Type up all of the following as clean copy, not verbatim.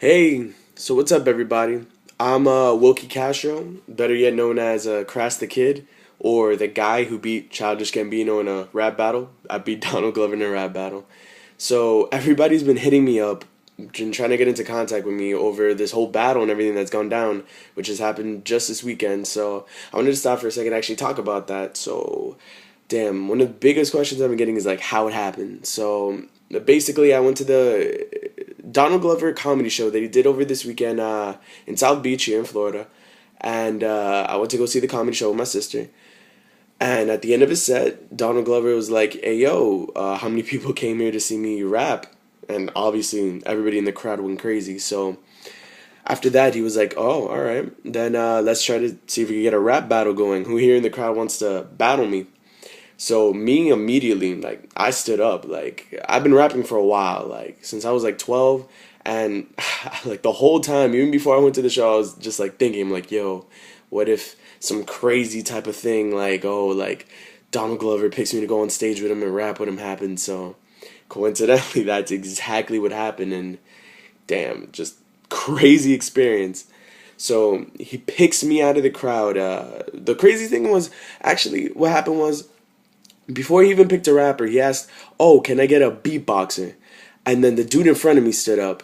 Hey, so what's up, everybody? I'm Wilkie Castro, better yet known as Krass the Kid, or the guy who beat Childish Gambino in a rap battle. I beat Donald Glover in a rap battle. So everybody's been hitting me up and trying to get into contact with me over this whole battle and everything that's gone down, which has happened just this weekend. So I wanted to stop for a second and actually talk about that. So, damn, one of the biggest questions I've been getting is like how it happened. So basically, I went to the Donald Glover comedy show that he did over this weekend in South Beach here in Florida, and I went to go see the comedy show with my sister. And at the end of his set, Donald Glover was like, "Hey yo, how many people came here to see me rap?" And obviously, everybody in the crowd went crazy. So after that, he was like, "Oh, all right, then let's try to see if we can get a rap battle going. Who here in the crowd wants to battle me?" So me immediately, like, I stood up. Like, I've been rapping for a while, like since I was like 12, and like the whole time, even before I went to the show, I was just like thinking, like, yo, what if some crazy type of thing, like, oh, like Donald Glover picks me to go on stage with him and rap with him happens. So coincidentally, that's exactly what happened, and damn, just crazy experience. So he picks me out of the crowd. The crazy thing was actually what happened was before he even picked a rapper, he asked, "Oh, can I get a beatboxer?" And then the dude in front of me stood up.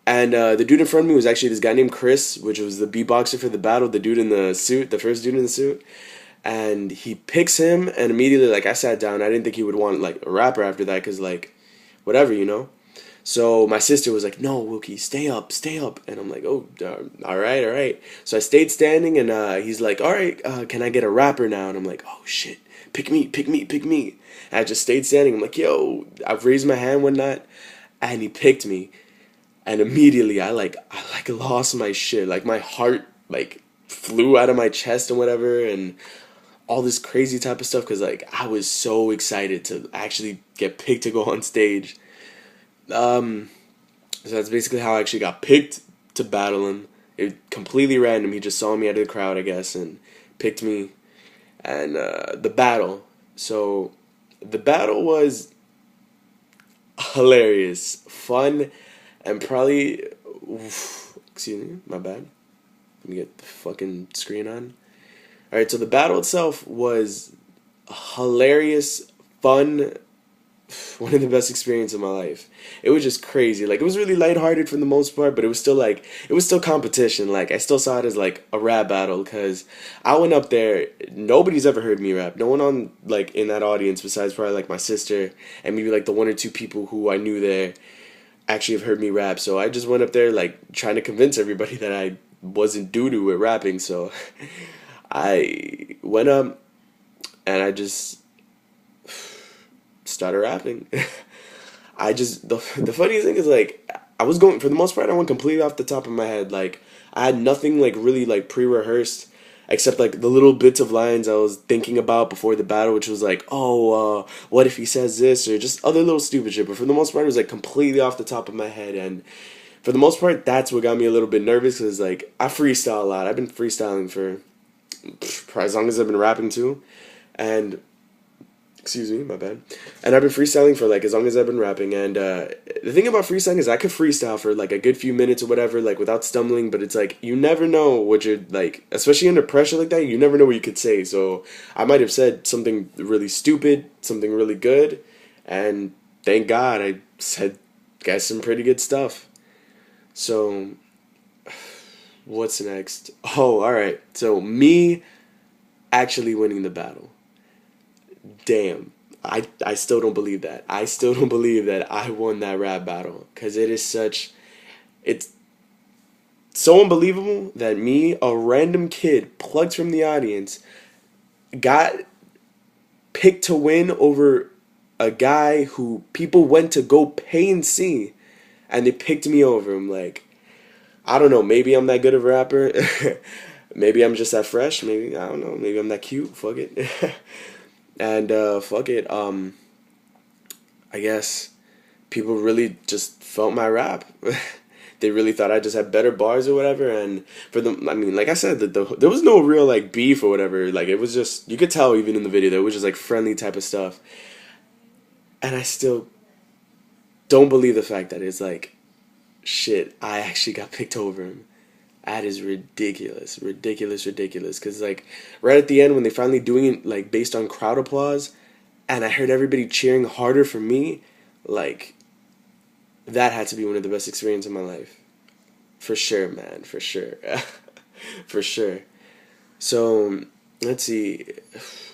And the dude in front of me was actually this guy named Chris, which was the beatboxer for the battle, the dude in the suit, the first dude in the suit. And he picks him, and immediately, like, I sat down. I didn't think he would want, like, a rapper after that, because, like, whatever, you know? So my sister was like, "No, Wilkie, stay up, stay up." And I'm like, "Oh, all right, all right." So I stayed standing, and he's like, "All right, can I get a rapper now?" And I'm like, "Oh, shit. Pick me, pick me, pick me." And I just stayed standing. I'm like, "Yo," I've raised my hand one night, and he picked me. And immediately I lost my shit. Like my heart like flew out of my chest and whatever and all this crazy type of stuff because like I was so excited to actually get picked to go on stage. Um so that's basically how I actually got picked to battle him. It completely random. He just saw me out of the crowd, I guess, and picked me and the battle. So the battle was hilarious, fun, and probably, excuse me, my bad. Let me get the fucking screen on. Alright, so the battle itself was hilarious, fun, one of the best experiences of my life. It was just crazy. Like, it was really lighthearted for the most part, but it was still like, it was still competition. Like, I still saw it as like a rap battle because I went up there, nobody's ever heard me rap. No one on, like, in that audience besides probably like my sister and maybe like the one or two people who I knew there actually have heard me rap. So I just went up there like trying to convince everybody that I wasn't doo-doo at rapping. So I went up and I just started rapping. The funniest thing is like I was going for the most part I went completely off the top of my head. Like I had nothing like really like pre-rehearsed except like the little bits of lines I was thinking about before the battle, which was like, "Oh, what if he says this?" or just other little stupid shit. But for the most part, it was like completely off the top of my head, and for the most part, that's what got me a little bit nervous because like I freestyle a lot. I've been freestyling for as long as I've been rapping too, and excuse me, my bad. And I've been freestyling for like as long as I've been rapping. And the thing about freestyling is I could freestyle for like a good few minutes or whatever, like without stumbling. But it's like you never know what you're like, especially under pressure like that. You never know what you could say. So I might have said something really stupid, something really good, and thank God I said got some pretty good stuff. So what's next? Oh, all right. So me actually winning the battle. Damn, I still don't believe that. I still don't believe that I won that rap battle because it's so unbelievable that me, a random kid plucked from the audience, got picked to win over a guy who people went to go pay and see, and they picked me over him. Like, I don't know, maybe I'm that good of a rapper. Maybe I'm just that fresh. Maybe, I don't know, maybe I'm that cute. Fuck it. And fuck it, I guess people really just felt my rap. They really thought I just had better bars or whatever. And for them, I mean, like I said, there was no real like beef or whatever. Like it was just you could tell even in the video that it was just like friendly type of stuff. And I still don't believe the fact that it's like shit, I actually got picked over him. That is ridiculous, ridiculous, ridiculous. Cause like right at the end when they finally doing it like based on crowd applause, and I heard everybody cheering harder for me, like that had to be one of the best experiences of my life, for sure, man, for sure, for sure. So let's see,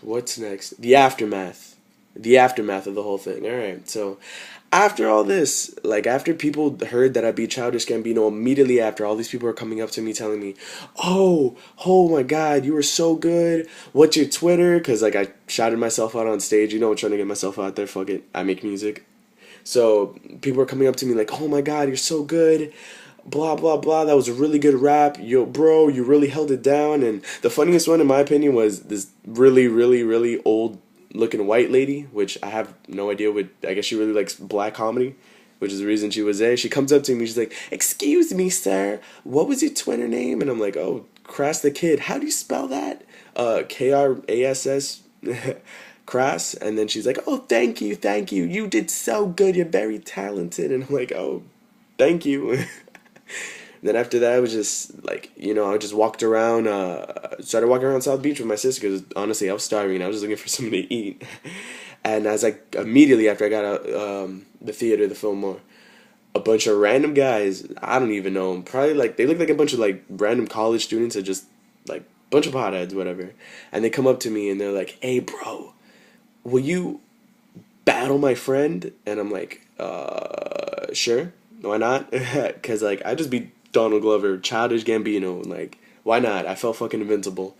what's next? The aftermath of the whole thing. All right, so after all this, like after people heard that I beat Childish Gambino, immediately after, all these people are coming up to me telling me, oh my God, you were so good. What's your Twitter? Because like I shouted myself out on stage, trying to get myself out there. Fuck it, I make music. So people are coming up to me like, oh my God, you're so good. Blah blah blah. That was a really good rap. Yo, bro, you really held it down. And the funniest one, in my opinion, was this really, really, really old looking white lady, which I have no idea what. I guess she really likes black comedy, which is the reason she was there. She comes up to me. She's like, "Excuse me, sir. What was your Twitter name?" And I'm like, "Oh, Krass the Kid. How do you spell that? Krass." Krass. And then she's like, "Oh, thank you, thank you. You did so good. You're very talented." And I'm like, "Oh, thank you." Then after that, I was just like, I just walked around, started walking around South Beach with my sister because honestly, I was starving. I was just looking for something to eat. And as immediately after I got out the theater, the Fillmore, a bunch of random guys, I don't even know them, probably like, they look like a bunch of like random college students or just like bunch of potheads, whatever. And they come up to me and they're like, "Hey, bro, will you battle my friend?" And I'm like, sure. Why not? Because like I just beat Donald Glover, Childish Gambino, like why not? I felt fucking invincible.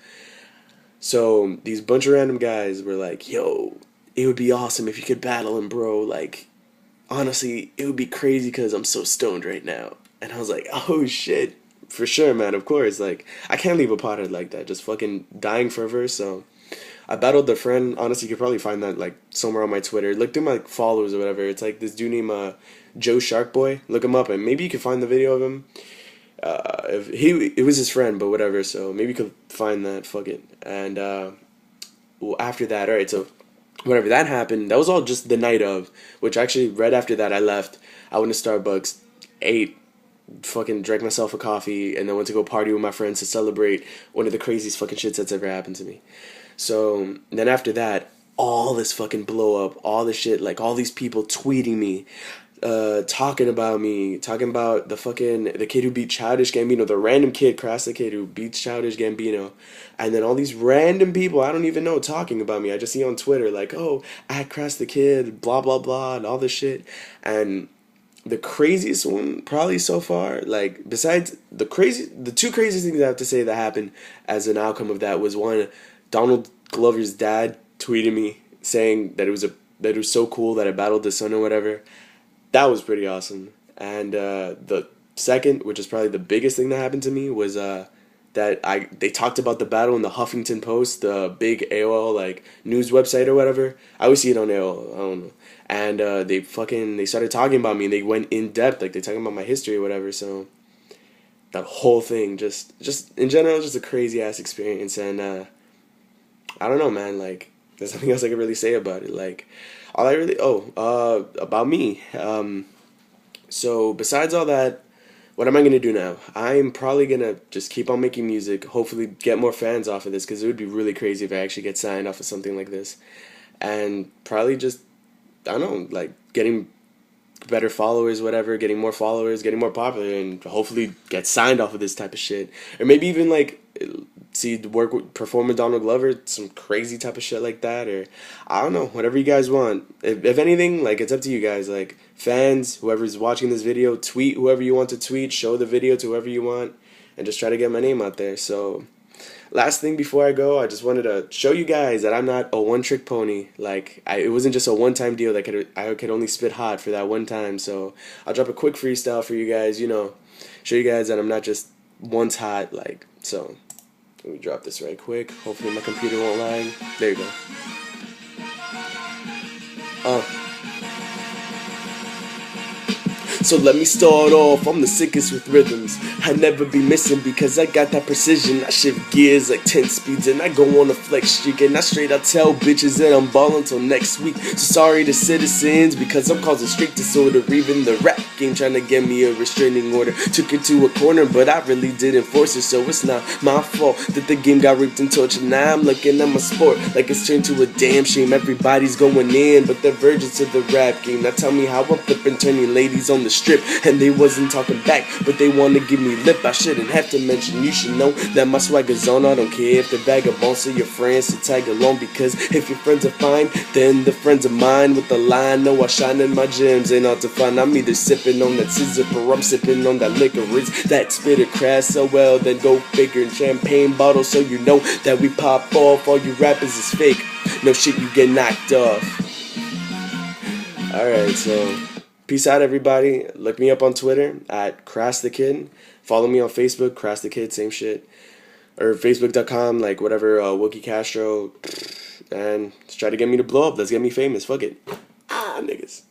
So these bunch of random guys were like, "Yo, it would be awesome if you could battle him, bro. Like honestly, it would be crazy because I'm so stoned right now." And I was like, "Oh shit, for sure, man. Of course. Like I can't leave a pothead like that, just fucking dying for a verse." So I battled the friend. Honestly, you could probably find that like somewhere on my Twitter. Look through my followers or whatever. It's like this dude named Joe Sharkboy. Look him up, and maybe you can find the video of him. If it was his friend, but whatever. So maybe you could find that. Fuck it. And well, after that, all right. So whatever that happened, that was all just the night of. Which actually, right after that, I left. I went to Starbucks, ate, fucking drank myself a coffee, and then went to go party with my friends to celebrate one of the craziest fucking shits that's ever happened to me. So then after that, all this fucking blow up, all this shit, like all these people tweeting me, talking about me, talking about the kid who beat Childish Gambino, the random kid, Krass the Kid, who beats Childish Gambino, and then all these random people I don't even know talking about me. I just see on Twitter like, "Oh, at Krass the Kid, blah blah blah," and all this shit. And the craziest one probably so far, like besides the two craziest things I have to say that happened as an outcome of that was one, Donald Glover's dad tweeted me saying that it was so cool that I battled his son or whatever. That was pretty awesome. And the second, which is probably the biggest thing that happened to me, was that they talked about the battle in the Huffington Post, the big AOL like news website or whatever. I always see it on AOL. I don't know. And they started talking about me and they went in depth, like they talking about my history or whatever. So that whole thing, just in general, just a crazy ass experience. And I don't know, man. Like there's nothing else I can really say about it. Like all I really about me. So besides all that, what am I gonna do now? I'm probably gonna just keep on making music. Hopefully, get more fans off of this because it would be really crazy if I actually get signed off of something like this, and probably just I don't know, like getting better followers, whatever, getting more followers, getting more popular, and hopefully get signed off of this type of shit, or maybe even like perform with Donald Glover, some crazy type of shit like that, or I don't know, whatever you guys want. If anything, like it's up to you guys, like fans, whoever's watching this video, tweet whoever you want to tweet, show the video to whoever you want, and just try to get my name out there. So last thing before I go, I just wanted to show you guys that I'm not a one-trick pony. Like, it wasn't just a one-time deal that I could only spit hot for that one time. So I'll drop a quick freestyle for you guys, show you guys that I'm not just once hot. Like, so let me drop this right quick. Hopefully my computer won't lag. There you go. So let me start off, I'm the sickest with rhythms. I never be missing because I got that precision. I shift gears like 10 speeds and I go on a flex streak. And I straight out tell bitches that I'm ballin' till next week. So sorry to citizens because I'm causing street disorder. Even the rap game trying to get me a restraining order. Took it to a corner but I really didn't force it. So it's not my fault that the game got raped and tortured. Now I'm looking at my sport like it's turned to a damn shame. Everybody's going in but they're virgins to the rap game. Now tell me how I'm flipping, turning ladies on the strip. And they wasn't talking back but they want to give me lip. I shouldn't have to mention, you should know that my swagger's on. I don't care if they're vagabonds or your friends to tag along. Because if your friends are fine, then the friends of mine. With the line, no, I shine in my gems, ain't hard to find. I'm either sipping on that scissor or I'm sipping on that licorice. That spitter Krass, so well, then go figure. And champagne bottle, so you know that we pop off. All you rappers is fake, no shit, you get knocked off. Alright, so peace out, everybody. Look me up on Twitter at Krass the Kid. Follow me on Facebook, Krass the Kid, same shit. Or Facebook.com, like whatever, Wookie Castro. And just try to get me to blow up. Let's get me famous. Fuck it. Ah, niggas.